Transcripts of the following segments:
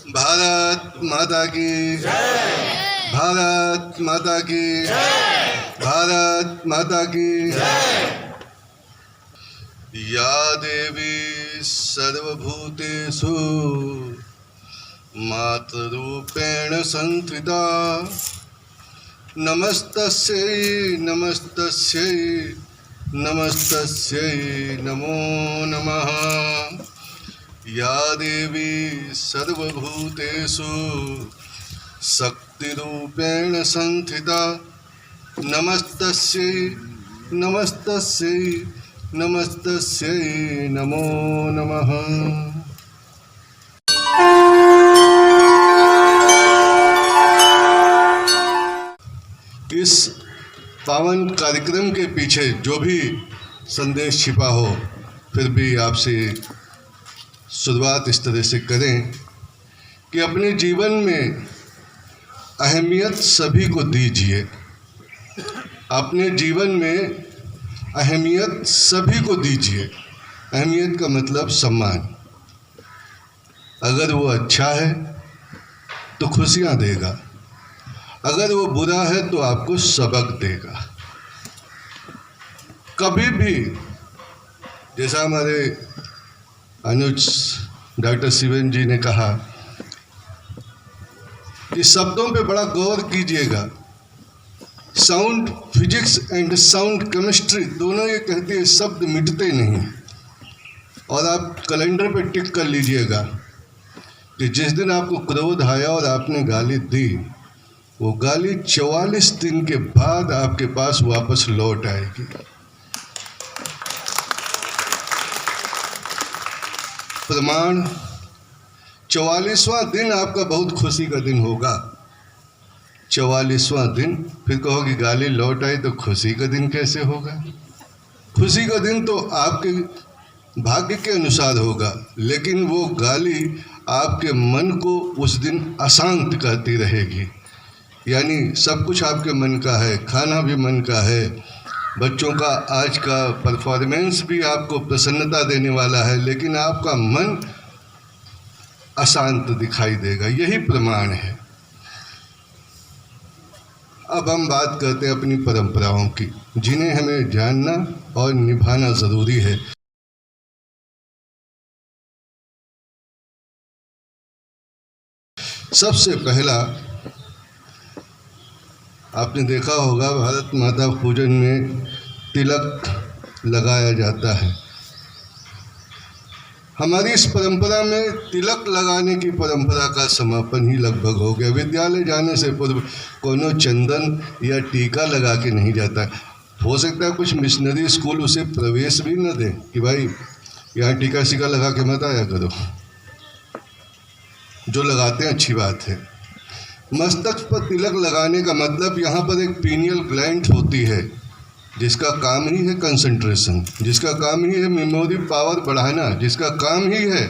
भारत माता की जय। भारत माता की जय। भारत माता की जय। या देवी सर्वभूतेषु मातृरूपेण संस्थिता नमस्तस्यै नमस्तस्यै नमस्तस्यै नमो नमः। या देवी सर्वभूतेषु शक्तिरूपेण संस्थिता नमस्तस्यै नमस्तस्यै नमस्तस्यै नमो नमः। इस पावन कार्यक्रम के पीछे जो भी संदेश छिपा हो, फिर भी आपसे शुरुआत इस तरह से करें कि अपने जीवन में अहमियत सभी को दीजिए। अपने जीवन में अहमियत सभी को दीजिए। अहमियत का मतलब सम्मान। अगर वो अच्छा है तो खुशियाँ देगा, अगर वो बुरा है तो आपको सबक देगा। कभी भी, जैसा हमारे अनुज डॉक्टर शिवन जी ने कहा कि शब्दों पे बड़ा गौर कीजिएगा। Sound physics and sound chemistry दोनों ये कहते हैं शब्द मिटते नहीं। और आप कैलेंडर पे टिक कर लीजिएगा कि जिस दिन आपको क्रोध आया और आपने गाली दी, वो गाली 44 दिन के बाद आपके पास वापस लौट आएगी। प्रमाण 44वां दिन आपका बहुत खुशी का दिन होगा। 44वां दिन फिर कहोगे गाली लौट आई तो खुशी का दिन कैसे होगा? खुशी का दिन तो आपके भाग्य के अनुसार होगा, लेकिन वो गाली आपके मन को उस दिन अशांत करती रहेगी। यानी सब कुछ आपके मन का है, खाना भी मन का है, बच्चों का आज का परफॉर्मेंस भी आपको प्रसन्नता देने वाला है, लेकिन आपका मन अशांत दिखाई देगा। यही प्रमाण है। अब हम बात करते हैं अपनी परंपराओं की, जिन्हें हमें जानना और निभाना ज़रूरी है। सबसे पहला आपने देखा होगा, भारत माता पूजन में तिलक लगाया जाता है। हमारी इस परंपरा में तिलक लगाने की परंपरा का समापन ही लगभग हो गया। विद्यालय जाने से पूर्व कोनो चंदन या टीका लगा के नहीं जाता। हो सकता है कुछ मिशनरी स्कूल उसे प्रवेश भी न दें कि भाई यहाँ टीका सीका लगा के मत आया करो। जो लगाते हैं अच्छी बात है। मस्तक पर तिलक लगाने का मतलब यहाँ पर एक पीनियल ग्लैंड होती है, जिसका काम ही है कंसंट्रेशन, जिसका काम ही है मेमोरी पावर बढ़ाना, जिसका काम ही है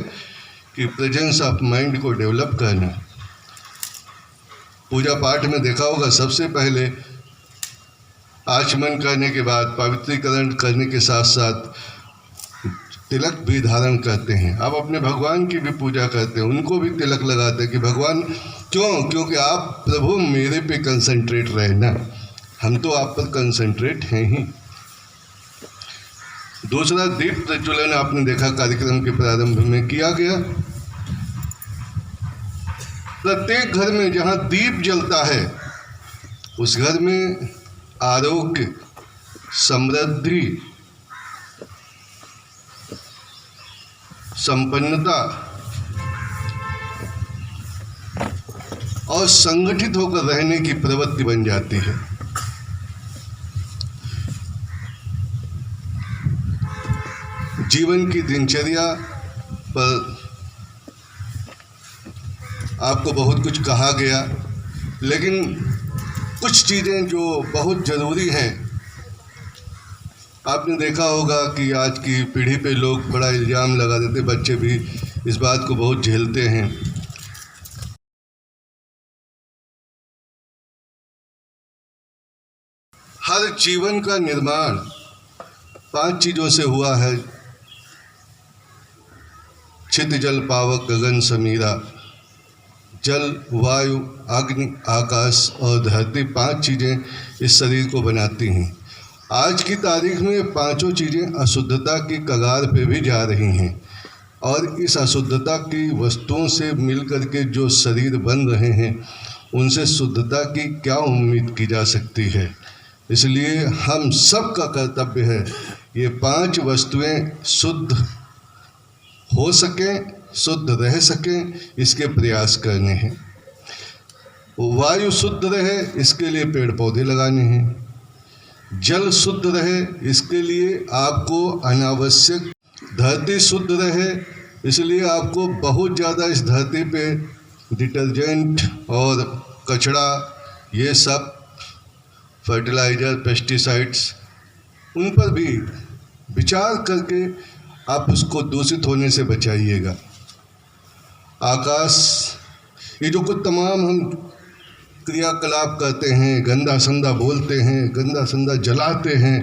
कि प्रेजेंस ऑफ माइंड को डेवलप करना। पूजा पाठ में देखा होगा, सबसे पहले आचमन करने के बाद पवित्रीकरण करने के साथ साथ तिलक भी धारण करते हैं। आप अपने भगवान की भी पूजा करते हैं, उनको भी तिलक लगाते हैं कि भगवान क्यों? क्योंकि आप प्रभु मेरे पे कंसंट्रेट रहना, हम तो आप पर कंसंट्रेट हैं ही। दूसरा, दीप प्रज्वलन आपने देखा कार्यक्रम के प्रारंभ में किया गया। प्रत्येक घर में जहाँ दीप जलता है उस घर में आरोग्य, समृद्धि, संपन्नता और संगठित होकर रहने की प्रवृत्ति बन जाती है। जीवन की दिनचर्या पर आपको बहुत कुछ कहा गया, लेकिन कुछ चीज़ें जो बहुत ज़रूरी हैं, आपने देखा होगा कि आज की पीढ़ी पे लोग बड़ा इल्ज़ाम लगा देते, बच्चे भी इस बात को बहुत झेलते हैं। हर जीवन का निर्माण 5 चीज़ों से हुआ है। छित जल पावक गगन समीरा। जल, वायु, अग्नि, आकाश और धरती 5 चीज़ें इस शरीर को बनाती हैं। आज की तारीख में ये पांचों चीज़ें अशुद्धता की कगार पे भी जा रही हैं और इस अशुद्धता की वस्तुओं से मिलकर के जो शरीर बन रहे हैं उनसे शुद्धता की क्या उम्मीद की जा सकती है। इसलिए हम सब का कर्तव्य है ये 5 वस्तुएं शुद्ध हो सकें, शुद्ध रह सकें, इसके प्रयास करने हैं। वायु शुद्ध रहे इसके लिए पेड़ पौधे लगाने हैं। जल शुद्ध रहे इसके लिए आपको अनावश्यक, धरती शुद्ध रहे इसलिए आपको बहुत ज़्यादा इस धरती पे डिटर्जेंट और कचरा, ये सब फर्टिलाइज़र, पेस्टिसाइड्स, उन पर भी विचार करके आप उसको दूषित होने से बचाइएगा। आकाश, ये जो कुछ तमाम हम क्रियाकलाप करते हैं, गंदा संदा बोलते हैं, गंदा संदा जलाते हैं,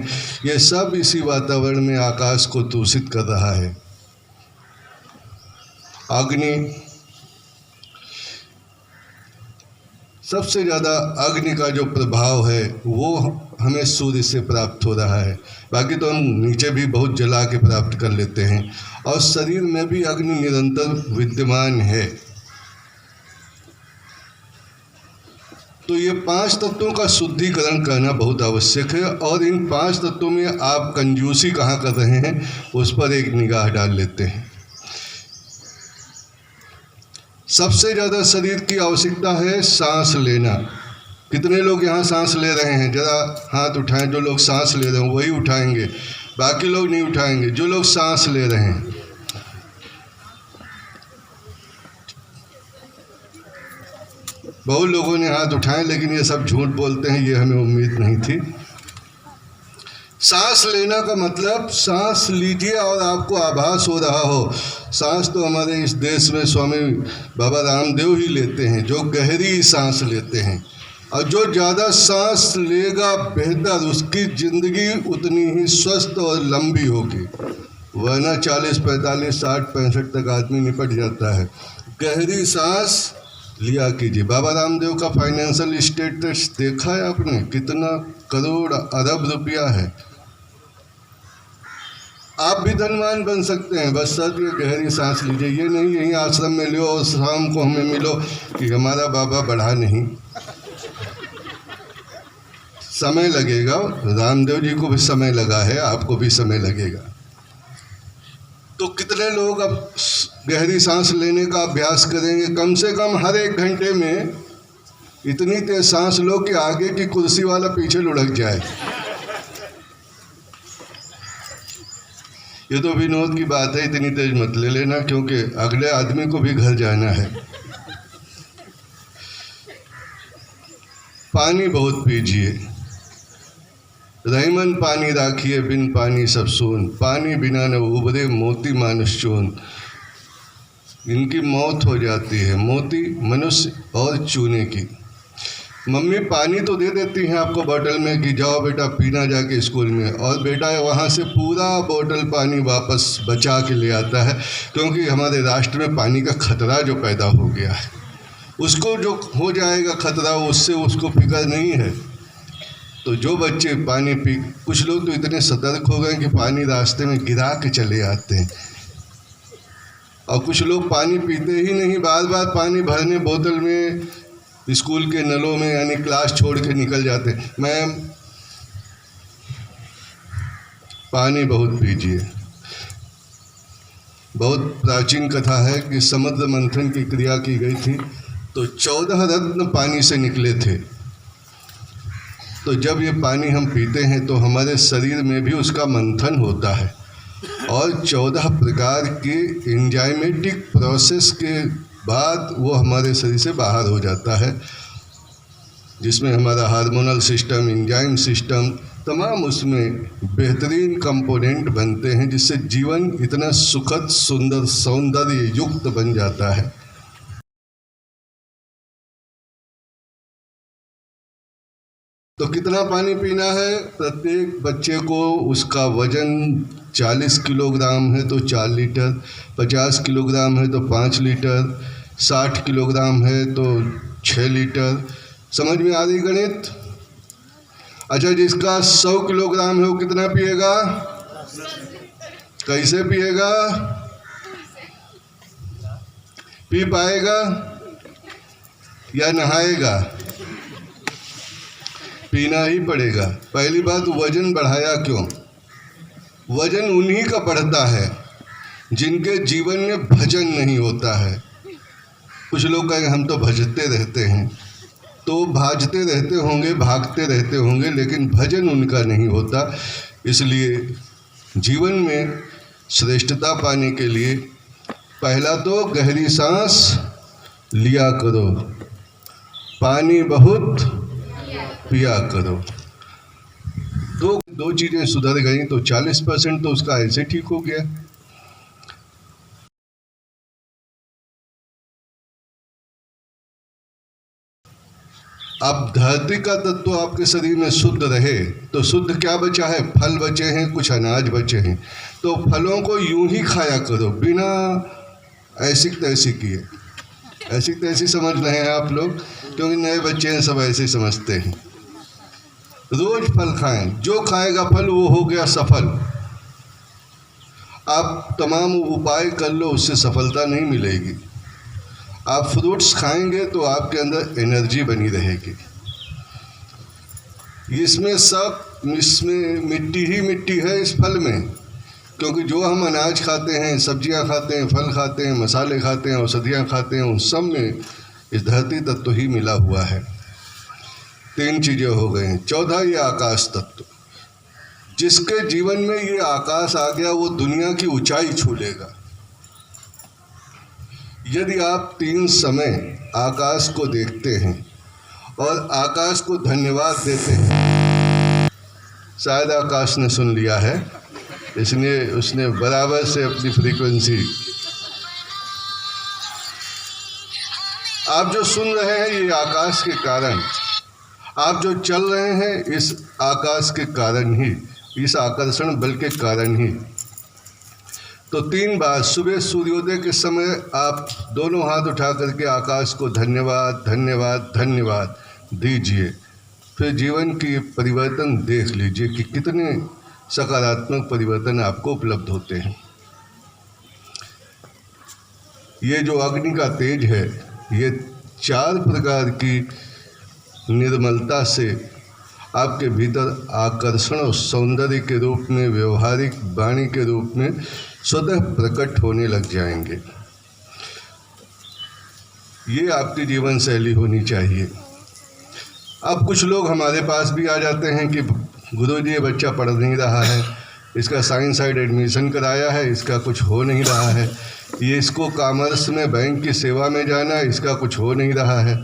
ये सब इसी वातावरण में आकाश को दूषित कर रहा है। अग्नि, सबसे ज़्यादा अग्नि का जो प्रभाव है वो हमें सूर्य से प्राप्त हो रहा है। बाकी तो हम नीचे भी बहुत जला के प्राप्त कर लेते हैं और शरीर में भी अग्नि निरंतर विद्यमान है। तो ये 5 तत्वों का शुद्धिकरण करना बहुत आवश्यक है और इन 5 तत्वों में आप कंजूसी कहाँ कर रहे हैं उस पर एक निगाह डाल लेते हैं। सबसे ज़्यादा शरीर की आवश्यकता है सांस लेना। कितने लोग यहाँ सांस ले रहे हैं? ज़रा हाथ उठाएं। जो लोग सांस ले रहे हैं वही उठाएंगे, बाकी लोग नहीं उठाएंगे। जो लोग सांस ले रहे हैं, बहुत लोगों ने हाथ उठाए, लेकिन ये सब झूठ बोलते हैं, ये हमें उम्मीद नहीं थी। सांस लेना का मतलब सांस लीजिए और आपको आभास हो रहा हो। सांस तो हमारे इस देश में स्वामी बाबा रामदेव ही लेते हैं, जो गहरी सांस लेते हैं। और जो ज़्यादा सांस लेगा बेहतर, उसकी ज़िंदगी उतनी ही स्वस्थ और लंबी होगी। वरना 40, 45, 60, 65 तक आदमी निपट जाता है। गहरी सांस लिया कीजिए। बाबा रामदेव का फाइनेंशियल स्टेटस देखा है आपने? कितना करोड़ अरब रुपया है। आप भी धनवान बन सकते हैं, बस सर ये गहरी सांस लीजिए। ये नहीं यहीं आश्रम में लो और शाम को हमें मिलो कि हमारा बाबा बढ़ा नहीं। समय लगेगा, रामदेव जी को भी समय लगा है, आपको भी समय लगेगा। तो कितने लोग अब गहरी सांस लेने का अभ्यास करेंगे? कम से कम हर 1 घंटे में इतनी तेज सांस लो कि आगे की कुर्सी वाला पीछे लुढ़क जाए। ये तो विनोद की बात है, इतनी तेज मत ले लेना, क्योंकि अगले आदमी को भी घर जाना है। पानी बहुत पीजिए। रहीमन पानी राखिए, बिन पानी सब सून। पानी बिना न उबरे मोती मानुष चून। इनकी मौत हो जाती है, मोती मनुष्य और चूने की। मम्मी पानी तो दे देती हैं आपको बोतल में कि जाओ बेटा पीना जाके स्कूल में, और बेटा वहाँ से पूरा बोतल पानी वापस बचा के ले आता है, क्योंकि हमारे राष्ट्र में पानी का खतरा जो पैदा हो गया है, उसको जो हो जाएगा खतरा, उससे उसको फिक्र नहीं है। तो जो बच्चे पानी पी, कुछ लोग तो इतने सतर्क हो गए कि पानी रास्ते में गिरा के चले आते हैं, और कुछ लोग पानी पीते ही नहीं, बार बार पानी भरने बोतल में स्कूल के नलों में, यानी क्लास छोड़ के निकल जाते हैं। मैम पानी बहुत पीजिए। बहुत प्राचीन कथा है कि समुद्र मंथन की क्रिया की गई थी तो 14 रत्न पानी से निकले थे। तो जब ये पानी हम पीते हैं तो हमारे शरीर में भी उसका मंथन होता है और 14 प्रकार के एंजाइमेटिक प्रोसेस के बाद वो हमारे शरीर से बाहर हो जाता है, जिसमें हमारा हार्मोनल सिस्टम, एंजाइम सिस्टम, तमाम उसमें बेहतरीन कंपोनेंट बनते हैं, जिससे जीवन इतना सुखद, सुंदर, सौंदर्य युक्त बन जाता है। तो कितना पानी पीना है? प्रत्येक बच्चे को उसका वजन 40 किलोग्राम है तो 4 लीटर, 50 किलोग्राम है तो 5 लीटर, 60 किलोग्राम है तो 6 लीटर। समझ में आ रही गणित? अच्छा, जिसका 100 किलोग्राम है वो कितना पिएगा? कैसे पिएगा? पी पाएगा या नहाएगा? पीना ही पड़ेगा। पहली बात, वजन बढ़ाया क्यों? वजन उन्हीं का बढ़ता है जिनके जीवन में भजन नहीं होता है। कुछ लोग कहेंगे हम तो भजते रहते हैं, तो भाजते रहते होंगे, भागते रहते होंगे, लेकिन भजन उनका नहीं होता। इसलिए जीवन में श्रेष्ठता पाने के लिए पहला तो गहरी सांस लिया करो, पानी बहुत पिया करो। दो चीज़ें सुधर गई तो 40% तो उसका ऐसे ठीक हो गया। अब धरती का तत्व आपके शरीर में शुद्ध रहे तो शुद्ध क्या बचा है? फल बचे हैं, कुछ अनाज बचे हैं। तो फलों को यूं ही खाया करो, बिना ऐसी तैसी किए। ऐसी तैसी समझ रहे हैं आप लोग, क्योंकि नए बच्चे हैं, सब ऐसे समझते हैं। रोज फल खाएं, जो खाएगा फल वो हो गया सफल। आप तमाम उपाय कर लो, उससे सफलता नहीं मिलेगी। आप फ्रूट्स खाएंगे तो आपके अंदर एनर्जी बनी रहेगी। इसमें मिट्टी ही मिट्टी है इस फल में, क्योंकि जो हम अनाज खाते हैं, सब्जियां खाते हैं, फल खाते हैं, मसाले खाते हैं, औषधियाँ खाते हैं, उन सब में इस धरती तत्व ही मिला हुआ है। 3 चीज़ें हो गई हैं। चौथा, ये आकाश तत्व। जिसके जीवन में ये आकाश आ गया वो दुनिया की ऊंचाई छू लेगा। यदि आप 3 समय आकाश को देखते हैं और आकाश को धन्यवाद देते हैं, शायद आकाश ने सुन लिया है, इसलिए उसने बराबर से अपनी फ्रीक्वेंसी। आप जो सुन रहे हैं ये आकाश के कारण, आप जो चल रहे हैं इस आकाश के कारण ही, इस आकर्षण बल के कारण ही। तो 3 बार सुबह सूर्योदय के समय आप दोनों हाथ उठा करके आकाश को धन्यवाद धन्यवाद धन्यवाद दीजिए। फिर जीवन की परिवर्तन देख लीजिए कि कितने सकारात्मक परिवर्तन आपको उपलब्ध होते हैं। ये जो अग्नि का तेज है, ये 4 प्रकार की निर्मलता से आपके भीतर आकर्षण और सौंदर्य के रूप में, व्यवहारिक वाणी के रूप में स्वतः प्रकट होने लग जाएंगे। ये आपकी जीवन शैली होनी चाहिए। अब कुछ लोग हमारे पास भी आ जाते हैं कि गुरुजी ये बच्चा पढ़ नहीं रहा है, इसका साइंस साइड एडमिशन कराया है, इसका कुछ हो नहीं रहा है, ये इसको कॉमर्स में बैंक की सेवा में जाना है, इसका कुछ हो नहीं रहा है,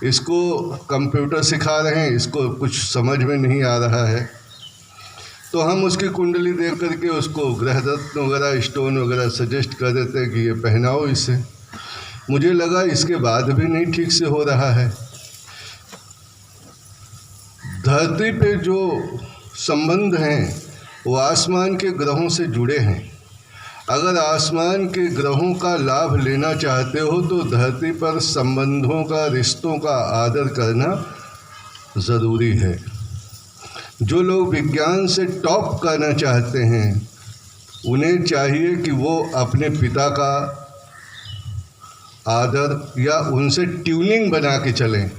इसको कंप्यूटर सिखा रहे हैं, इसको कुछ समझ में नहीं आ रहा है। तो हम उसकी कुंडली देख करके उसको ग्रह रत्न वगैरह, स्टोन वगैरह सजेस्ट कर देते हैं कि ये पहनाओ इसे। मुझे लगा इसके बाद भी नहीं ठीक से हो रहा है। धरती पे जो संबंध हैं वो आसमान के ग्रहों से जुड़े हैं। अगर आसमान के ग्रहों का लाभ लेना चाहते हो तो धरती पर संबंधों का, रिश्तों का आदर करना ज़रूरी है। जो लोग विज्ञान से टॉप करना चाहते हैं उन्हें चाहिए कि वो अपने पिता का आदर या उनसे ट्यूनिंग बना के चलें।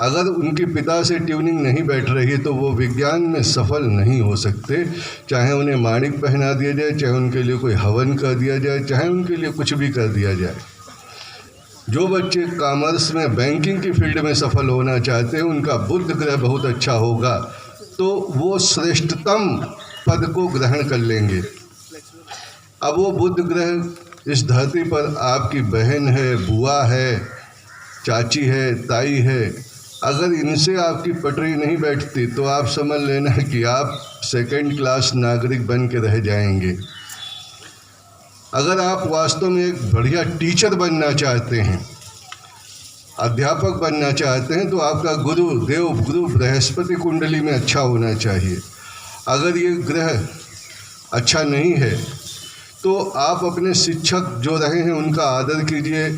अगर उनके पिता से ट्यूनिंग नहीं बैठ रही है तो वो विज्ञान में सफल नहीं हो सकते। चाहे उन्हें माणिक पहना दिया जाए, चाहे उनके लिए कोई हवन कर दिया जाए, चाहे उनके लिए कुछ भी कर दिया जाए। जो बच्चे कॉमर्स में, बैंकिंग की फील्ड में सफल होना चाहते हैं, उनका बुध ग्रह बहुत अच्छा होगा तो वो श्रेष्ठतम पद को ग्रहण कर लेंगे। अब वो बुध ग्रह इस धरती पर आपकी बहन है, बुआ है, चाची है, ताई है, अगर इनसे आपकी पटरी नहीं बैठती तो आप समझ लेना कि आप 2nd क्लास नागरिक बन के रह जाएंगे। अगर आप वास्तव में एक बढ़िया टीचर बनना चाहते हैं, अध्यापक बनना चाहते हैं, तो आपका गुरु बृहस्पति कुंडली में अच्छा होना चाहिए। अगर ये ग्रह अच्छा नहीं है तो आप अपने शिक्षक जो रहे हैं उनका आदर कीजिए,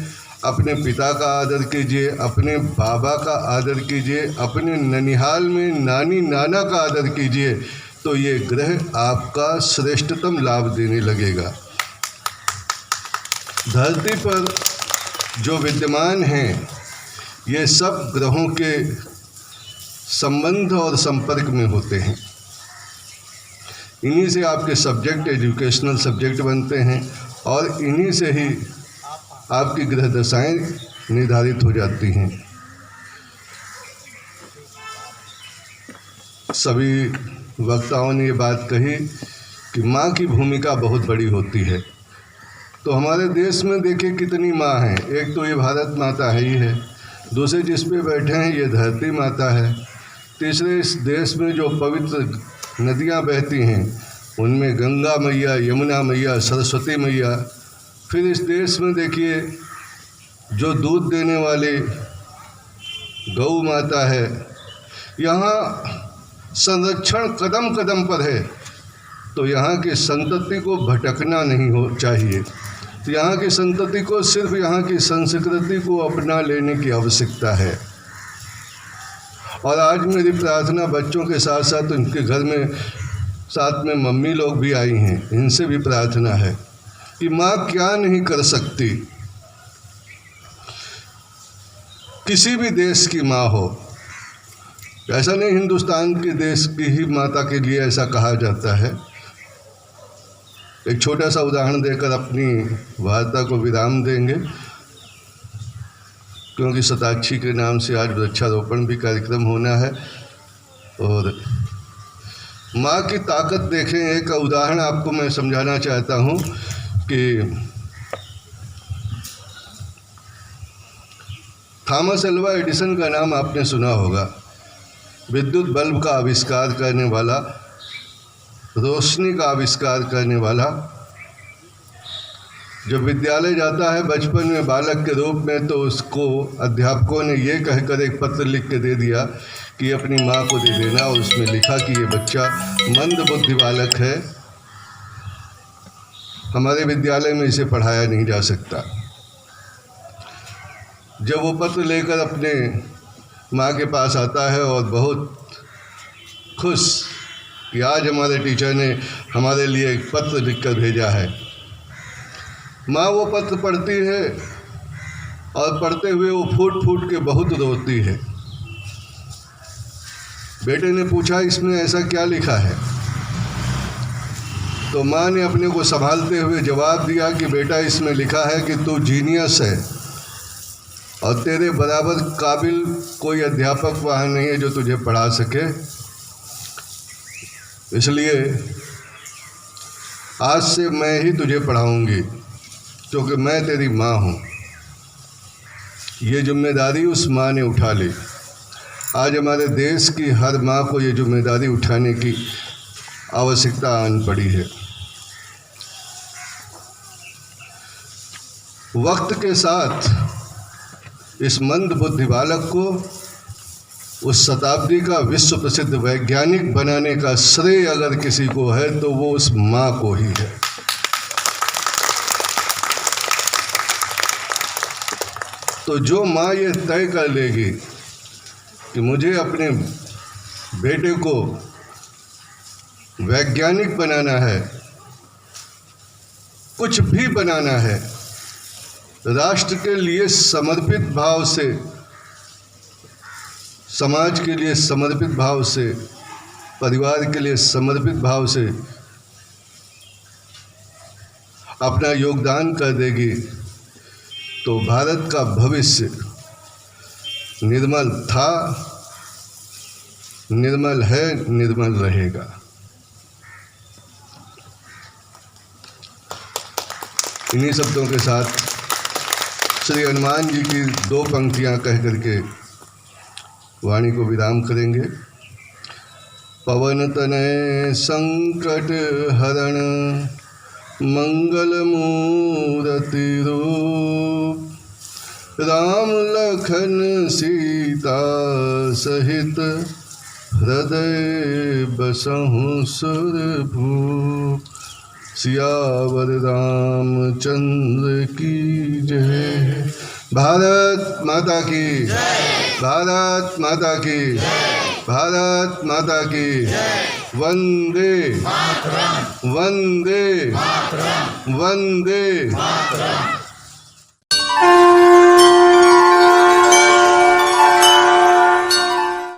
अपने पिता का आदर कीजिए, अपने बाबा का आदर कीजिए, अपने ननिहाल में नानी नाना का आदर कीजिए, तो ये ग्रह आपका श्रेष्ठतम लाभ देने लगेगा। धरती पर जो विद्यमान हैं ये सब ग्रहों के संबंध और संपर्क में होते हैं। इन्हीं से आपके सब्जेक्ट एजुकेशनल सब्जेक्ट बनते हैं और इन्हीं से ही आपकी ग्रह दशाएं निर्धारित हो जाती हैं। सभी वक्ताओं ने ये बात कही कि माँ की भूमिका बहुत बड़ी होती है। तो हमारे देश में देखिए कितनी माँ हैं। एक तो ये भारत माता है ही है, दूसरे जिस पे बैठे हैं ये धरती माता है, तीसरे इस देश में जो पवित्र नदियाँ बहती हैं उनमें गंगा मैया, यमुना मैया, सरस्वती मैया। फिर इस देश में देखिए जो दूध देने वाली गौ माता है, यहाँ संरक्षण कदम कदम पर है। तो यहाँ की संतति को भटकना नहीं हो चाहिए। तो यहाँ की संतति को सिर्फ यहाँ की संस्कृति को अपना लेने की आवश्यकता है। और आज मेरी प्रार्थना बच्चों के साथ साथ उनके घर में साथ में मम्मी लोग भी आई हैं, इनसे भी प्रार्थना है कि माँ क्या नहीं कर सकती। किसी भी देश की माँ हो, ऐसा नहीं हिंदुस्तान के देश की ही माता के लिए ऐसा कहा जाता है। एक छोटा सा उदाहरण देकर अपनी वार्ता को विराम देंगे, क्योंकि शताक्षी के नाम से आज वृक्षारोपण भी कार्यक्रम होना है। और माँ की ताकत देखें, एक उदाहरण आपको मैं समझाना चाहता हूँ कि थॉमस अल्वा एडिसन का नाम आपने सुना होगा। विद्युत बल्ब का आविष्कार करने वाला, रोशनी का आविष्कार करने वाला। जब विद्यालय जाता है बचपन में बालक के रूप में, तो उसको अध्यापकों ने ये कहकर एक पत्र लिख के दे दिया कि अपनी माँ को दे देना, और उसमें लिखा कि ये बच्चा मंद बुद्धि बालक है, हमारे विद्यालय में इसे पढ़ाया नहीं जा सकता। जब वो पत्र लेकर अपने माँ के पास आता है और बहुत खुश कि आज हमारे टीचर ने हमारे लिए एक पत्र लिखकर भेजा है, माँ वो पत्र पढ़ती है और पढ़ते हुए वो फूट फूट के बहुत रोती है। बेटे ने पूछा इसमें ऐसा क्या लिखा है? तो माँ ने अपने को संभालते हुए जवाब दिया कि बेटा इसमें लिखा है कि तू जीनियस है और तेरे बराबर काबिल कोई अध्यापक वहाँ नहीं है जो तुझे पढ़ा सके, इसलिए आज से मैं ही तुझे पढ़ाऊंगी, क्योंकि मैं तेरी माँ हूँ। ये जिम्मेदारी उस माँ ने उठा ली। आज हमारे देश की हर माँ को ये जिम्मेदारी उठाने की आवश्यकता आन पड़ी है। वक्त के साथ इस मंद बुद्धि बालक को उस शताब्दी का विश्व प्रसिद्ध वैज्ञानिक बनाने का श्रेय अगर किसी को है तो वो उस माँ को ही है। तो जो माँ ये तय कर लेगी कि मुझे अपने बेटे को वैज्ञानिक बनाना है, कुछ भी बनाना है, राष्ट्र के लिए समर्पित भाव से, समाज के लिए समर्पित भाव से, परिवार के लिए समर्पित भाव से अपना योगदान कर देगी, तो भारत का भविष्य निर्मल था, निर्मल है, निर्मल रहेगा। इन्हीं शब्दों के साथ श्री हनुमान जी की दो पंक्तियां कह करके वाणी को विराम करेंगे। पवन तनय संकट हरण मंगल मूर्ति रूप, राम लखन सीता सहित हृदय बसहु सुरभूप। सियावर रामचंद्र की जय, भारत माता की, भारत माता की, भारत माता की। वंदे वंदे वंदे